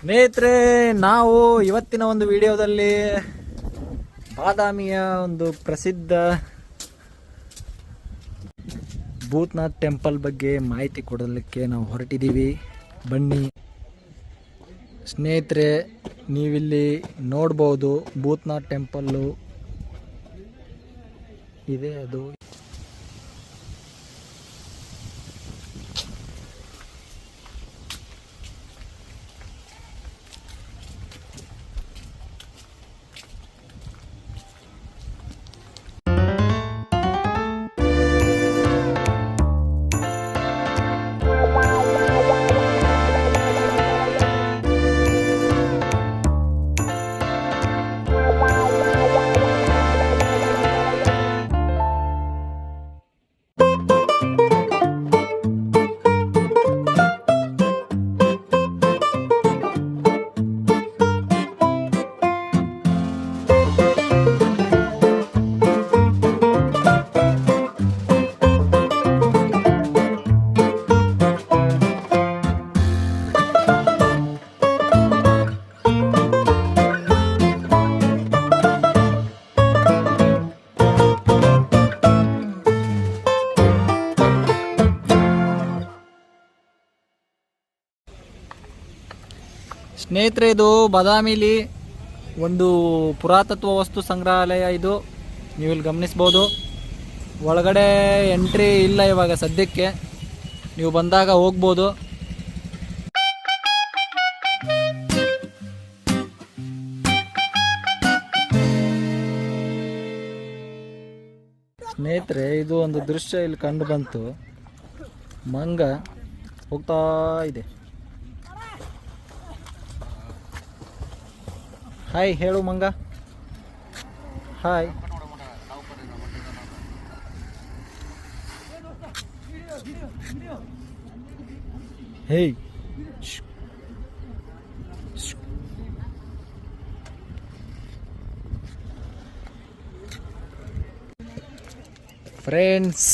ಸ್ನೇಹಿತರೆ, ನಾವು ಇವತ್ತಿನ ಒಂದು ವಿಡಿಯೋದಲ್ಲಿ ಬಾದಾಮಿಯ ಒಂದು ಪ್ರಸಿದ್ಧ ಭೂತನಾಥ್ ಟೆಂಪಲ್ ಬಗ್ಗೆ ಮಾಹಿತಿ ಕೊಡಲಿಕ್ಕೆ ನಾವು ಹೊರಟಿದ್ದೀವಿ. ಬನ್ನಿ ಸ್ನೇಹಿತರೆ, ನೀವಿಲ್ಲಿ ನೋಡ್ಬೋದು ಭೂತನಾಥ್ ಟೆಂಪಲ್ಲು ಇದೆ. ಅದು ಸ್ನೇಹಿತರೆ, ಇದು ಬಾದಾಮಿಲಿ ಒಂದು ಪುರಾತತ್ವ ವಸ್ತು ಸಂಗ್ರಹಾಲಯ. ಇದು ನೀವು ಇಲ್ಲಿ ಗಮನಿಸ್ಬೋದು. ಒಳಗಡೆ ಎಂಟ್ರಿ ಇಲ್ಲ ಇವಾಗ ಸದ್ಯಕ್ಕೆ, ನೀವು ಬಂದಾಗ ಹೋಗ್ಬೋದು. ಸ್ನೇಹಿತರೆ, ಇದು ಒಂದು ದೃಶ್ಯ ಇಲ್ಲಿ ಕಂಡು ಬಂತು. ಮಂಗ ಹೋಗ್ತಾ ಇದೆ. ಹಾಯ್ ಹೇಳು ಮಂಗ, ಹಾಯ್. ಹೇಯ್, ಫ್ರೆಂಡ್ಸ್,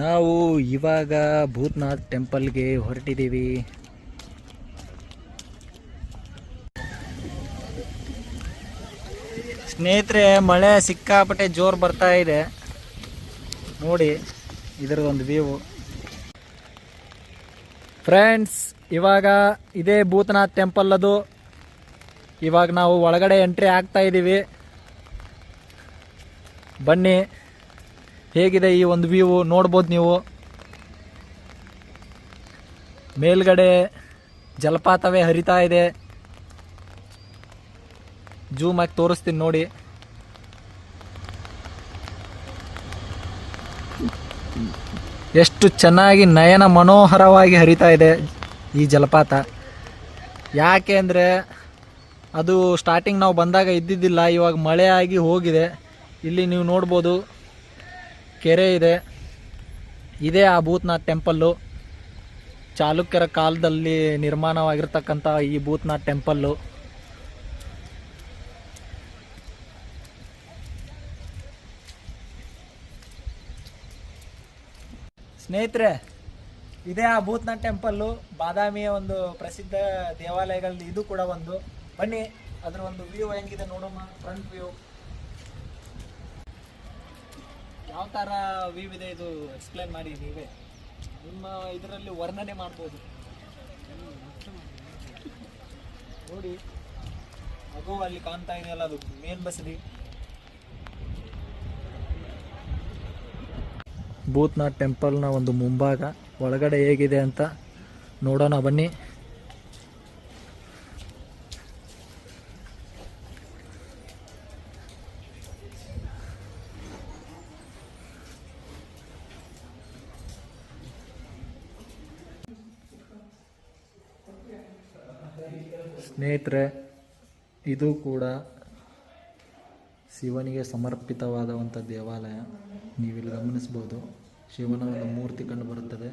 ನಾವು ಇವಾಗ ಭೂತನಾಥ್ ಟೆಂಪಲ್ಗೆ ಹೊರಟಿದ್ದೀವಿ. ಸ್ನೇಹಿತರೆ, ಮಳೆ ಸಿಕ್ಕಾಪಟ್ಟೆ ಜೋರು ಬರ್ತಾ ಇದೆ. ನೋಡಿ ಇದರದೊಂದು ವ್ಯೂ. ಫ್ರೆಂಡ್ಸ್, ಇವಾಗ ಇದೇ ಭೂತನಾಥ್ ಟೆಂಪಲ್. ಅದು ಇವಾಗ ನಾವು ಒಳಗಡೆ ಎಂಟ್ರಿ ಆಗ್ತಾ ಇದ್ದೀವಿ. ಬನ್ನಿ, ಹೇಗಿದೆ ಈ ಒಂದು ವ್ಯೂ ನೋಡ್ಬೋದು ನೀವು. ಮೇಲ್ಗಡೆ ಜಲಪಾತವೇ ಹರಿತಾ ಇದೆ. ಜೂಮ್ ಆಗಿ ತೋರಿಸ್ತೀನಿ ನೋಡಿ. ಎಷ್ಟು ಚೆನ್ನಾಗಿ ನಯನ ಮನೋಹರವಾಗಿ ಹರಿತಾ ಇದೆ ಈ ಜಲಪಾತ. ಯಾಕೆ ಅಂದರೆ ಅದು ಸ್ಟಾರ್ಟಿಂಗ್ ನಾವು ಬಂದಾಗ ಇದ್ದಿದ್ದಿಲ್ಲ, ಇವಾಗ ಮಳೆ ಆಗಿ ಹೋಗಿದೆ. ಇಲ್ಲಿ ನೀವು ನೋಡ್ಬೋದು ಕೆರೆ ಇದೆ. ಇದೇ ಆ ಭೂತನಾಥ್ ಟೆಂಪಲ್ಲು. ಚಾಲುಕ್ಯರ ಕಾಲದಲ್ಲಿ ನಿರ್ಮಾಣವಾಗಿರ್ತಕ್ಕಂಥ ಈ ಭೂತನಾಥ್ ಟೆಂಪಲ್ಲು. ಸ್ನೇಹಿತರೆ, ಇದೇ ಆ ಭೂತನಾಥ್ ಟೆಂಪಲ್ಲು. ಬಾದಾಮಿಯ ಒಂದು ಪ್ರಸಿದ್ಧ ದೇವಾಲಯಗಳಲ್ಲಿ ಇದು ಕೂಡ ಒಂದು. ಬನ್ನಿ, ಅದರ ಒಂದು ವ್ಯೂ ಹೆಂಗಿದೆ ನೋಡೋಣ. ಫ್ರಂಟ್ ವ್ಯೂ ಯಾವ ಥರ ವ್ಯೂ ಇದೆ ಇದು ಎಕ್ಸ್ಪ್ಲೇನ್ ಮಾಡಿ ನೀವೇ. ನಿಮ್ಮ ಇದರಲ್ಲಿ ವರ್ಣನೆ ಮಾಡ್ಬೋದು ನೋಡಿ. ಅದು ಅಲ್ಲಿ ಕಾಣ್ತಾ ಇದೆಯಲ್ಲ, ಅದು ಮೇನ್ ಬಸದಿ. ಭೂತನಾಥ್ ಟೆಂಪಲ್ನ ಒಂದು ಮುಂಭಾಗ ಒಳಗಡೆ ಹೇಗಿದೆ ಅಂತ ನೋಡೋಣ ಬನ್ನಿ. ಸ್ನೇಹಿತರೆ, ಇದು ಕೂಡ ಶಿವನಿಗೆ ಸಮರ್ಪಿತವಾದಂಥ ದೇವಾಲಯ. ನೀವಿಲ್ಲಿ ಗಮನಿಸ್ಬೋದು, ಶಿವನ ಒಂದು ಮೂರ್ತಿ ಕಂಡು ಬರುತ್ತದೆ.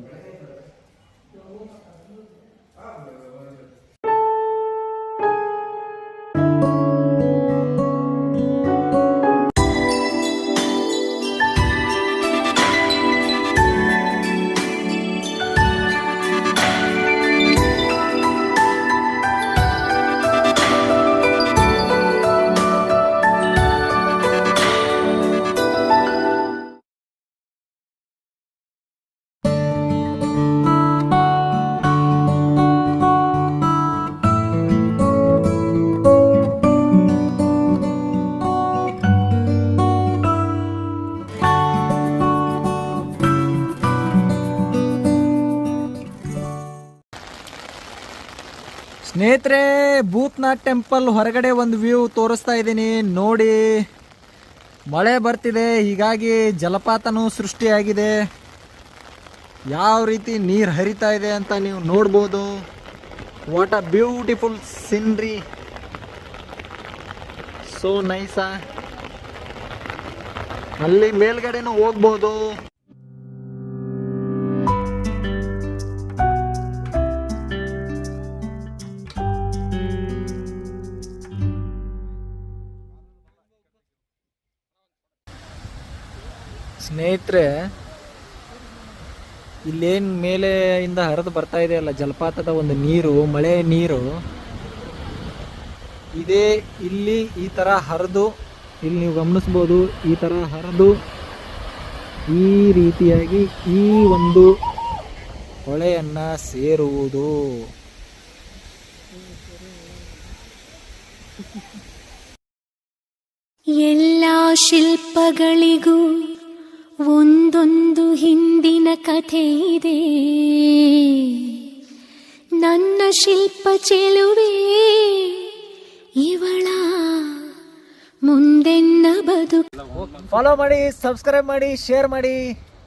ಸ್ನೇಹಿತರೆ, ಭೂತ್ನಾಥ್ ಟೆಂಪಲ್ ಹೊರಗಡೆ ಒಂದು ವ್ಯೂ ತೋರಿಸ್ತಾ ಇದ್ದೀನಿ ನೋಡಿ. ಮಳೆ ಬರ್ತಿದೆ, ಹೀಗಾಗಿ ಜಲಪಾತನೂ ಸೃಷ್ಟಿಯಾಗಿದೆ. ಯಾವ ರೀತಿ ನೀರು ಹರಿತಾ ಇದೆ ಅಂತ ನೀವು ನೋಡ್ಬೋದು. What a beautiful scenery, so ನೈಸಾ. ಅಲ್ಲಿ ಮೇಲ್ಗಡೆನೂ ಹೋಗ್ಬೋದು. ಸ್ನೇಹಿತರೆ, ಇಲ್ಲೇನು ಮೇಲೆಯಿಂದ ಹರಿದು ಬರ್ತಾ ಇದೆಯಲ್ಲ ಜಲಪಾತದ ಒಂದು ನೀರು, ಮಳೆ ನೀರು ಇದೇ ಇಲ್ಲಿ ಈ ಥರ ಹರಿದು, ಇಲ್ಲಿ ನೀವು ಗಮನಿಸ್ಬೋದು, ಈ ಥರ ಹರಿದು ಈ ರೀತಿಯಾಗಿ ಈ ಒಂದು ಹೊಳೆಯನ್ನು ಸೇರುವುದು. ಎಲ್ಲ ಶಿಲ್ಪಗಳಿಗೂ ಒಂದೊಂದು ಹಿಂದಿನ ಕಥೆ ಇದೆ. ನನ್ನ ಶಿಲ್ಪ ಚೆಲುವೆ ಇವಳ ಮುಂದೆನ್ನ ಬದುಕು. ಫಾಲೋ ಮಾಡಿ, ಸಬ್ಸ್ಕ್ರೈಬ್ ಮಾಡಿ, ಶೇರ್ ಮಾಡಿ.